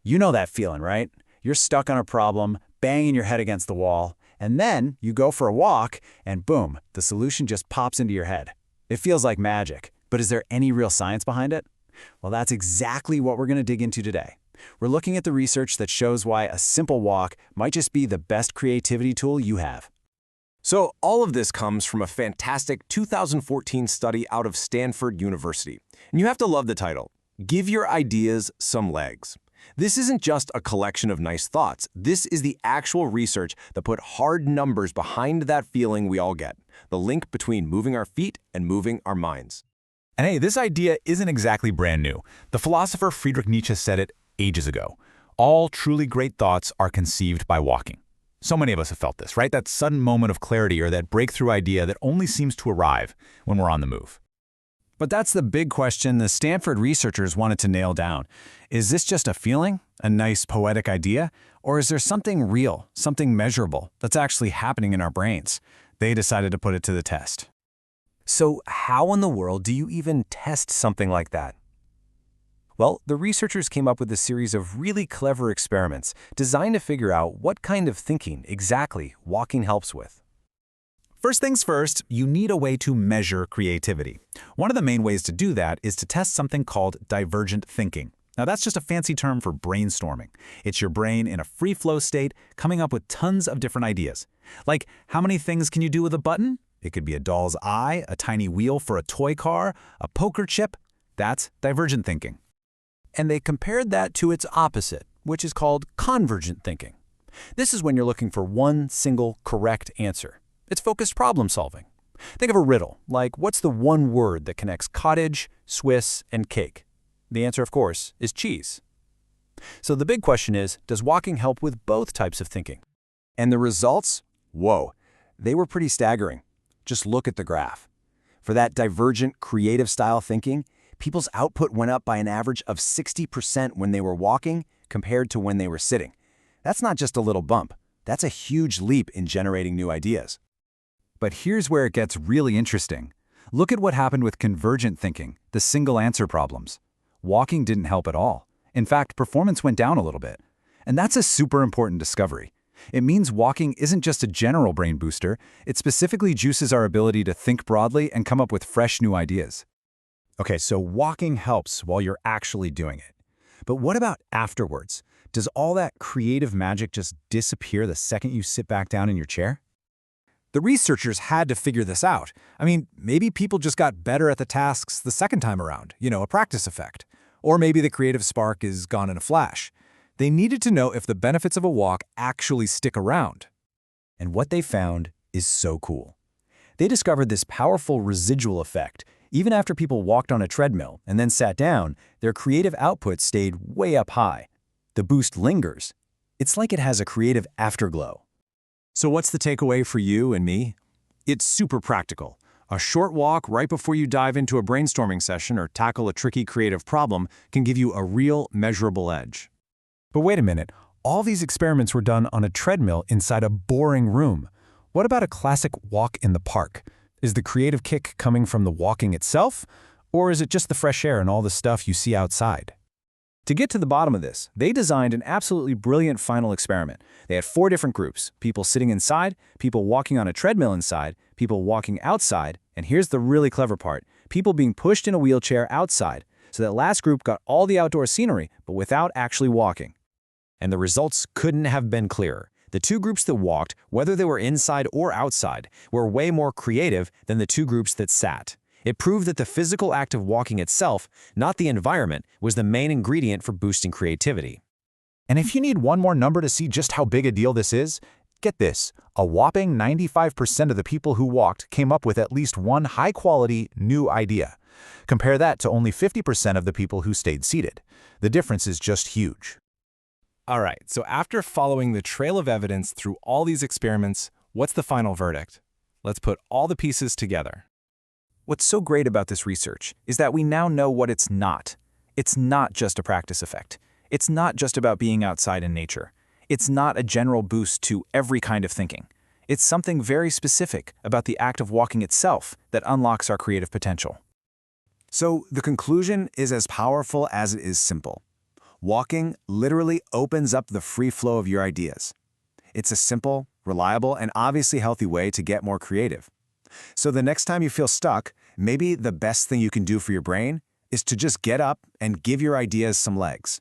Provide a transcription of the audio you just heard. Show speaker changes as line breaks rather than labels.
You know that feeling, right? You're stuck on a problem, banging your head against the wall, and then you go for a walk, and boom, the solution just pops into your head. It feels like magic, but is there any real science behind it? Well, that's exactly what we're going to dig into today. We're looking at the research that shows why a simple walk might just be the best creativity tool you have.
So all of this comes from a fantastic 2014 study out of Stanford University. And you have to love the title, Give Your Ideas Some Legs. This isn't just a collection of nice thoughts. This is the actual research that put hard numbers behind that feeling we all get, the link between moving our feet and moving our minds.
And hey, this idea isn't exactly brand new. The philosopher Friedrich Nietzsche said it ages ago. All truly great thoughts are conceived by walking. So many of us have felt this, right? That sudden moment of clarity or that breakthrough idea that only seems to arrive when we're on the move.
But that's the big question the Stanford researchers wanted to nail down. Is this just a feeling, a nice poetic idea, or is there something real, something measurable that's actually happening in our brains? They decided to put it to the test.
So how in the world do you even test something like that? Well, the researchers came up with a series of really clever experiments designed to figure out what kind of thinking exactly walking helps with.
First things first, you need a way to measure creativity. One of the main ways to do that is to test something called divergent thinking. Now that's just a fancy term for brainstorming. It's your brain in a free flow state coming up with tons of different ideas. Like, how many things can you do with a button? It could be a doll's eye, a tiny wheel for a toy car, a poker chip. That's divergent thinking.
And they compared that to its opposite, which is called convergent thinking. This is when you're looking for one single correct answer. It's focused problem solving. Think of a riddle, like what's the one word that connects cottage, Swiss, and cake? The answer, of course, is cheese. So the big question is, does walking help with both types of thinking? And the results? Whoa, they were pretty staggering. Just look at the graph. For that divergent, creative style thinking, people's output went up by an average of 60% when they were walking compared to when they were sitting. That's not just a little bump. That's a huge leap in generating new ideas.
But here's where it gets really interesting. Look at what happened with convergent thinking, the single answer problems. Walking didn't help at all. In fact, performance went down a little bit. And that's a super important discovery. It means walking isn't just a general brain booster, it specifically juices our ability to think broadly and come up with fresh new ideas. Okay, so walking helps while you're actually doing it. But what about afterwards? Does all that creative magic just disappear the second you sit back down in your chair? The researchers had to figure this out. I mean, maybe people just got better at the tasks the second time around, a practice effect. Or maybe the creative spark is gone in a flash. They needed to know if the benefits of a walk actually stick around. And what they found is so cool. They discovered this powerful residual effect. Even after people walked on a treadmill and then sat down, their creative output stayed way up high. The boost lingers. It's like it has a creative afterglow. So what's the takeaway for you and me? It's super practical. A short walk right before you dive into a brainstorming session or tackle a tricky creative problem can give you a real measurable edge. But wait a minute, all these experiments were done on a treadmill inside a boring room. What about a classic walk in the park? Is the creative kick coming from the walking itself, or is it just the fresh air and all the stuff you see outside? To get to the bottom of this, they designed an absolutely brilliant final experiment. They had 4 different groups: people sitting inside, people walking on a treadmill inside, people walking outside, and here's the really clever part, people being pushed in a wheelchair outside. So that last group got all the outdoor scenery, but without actually walking. And the results couldn't have been clearer. The 2 groups that walked, whether they were inside or outside, were way more creative than the 2 groups that sat. It proved that the physical act of walking itself, not the environment, was the main ingredient for boosting creativity. And if you need one more number to see just how big a deal this is, get this, a whopping 95% of the people who walked came up with at least one high-quality, new idea. Compare that to only 50% of the people who stayed seated. The difference is just huge. All right, so after following the trail of evidence through all these experiments, what's the final verdict? Let's put all the pieces together. What's so great about this research is that we now know what it's not. It's not just a practice effect. It's not just about being outside in nature. It's not a general boost to every kind of thinking. It's something very specific about the act of walking itself that unlocks our creative potential. So the conclusion is as powerful as it is simple.
Walking literally opens up the free flow of your ideas. It's a simple, reliable, and obviously healthy way to get more creative. So the next time you feel stuck, maybe the best thing you can do for your brain is to just get up and give your ideas some legs.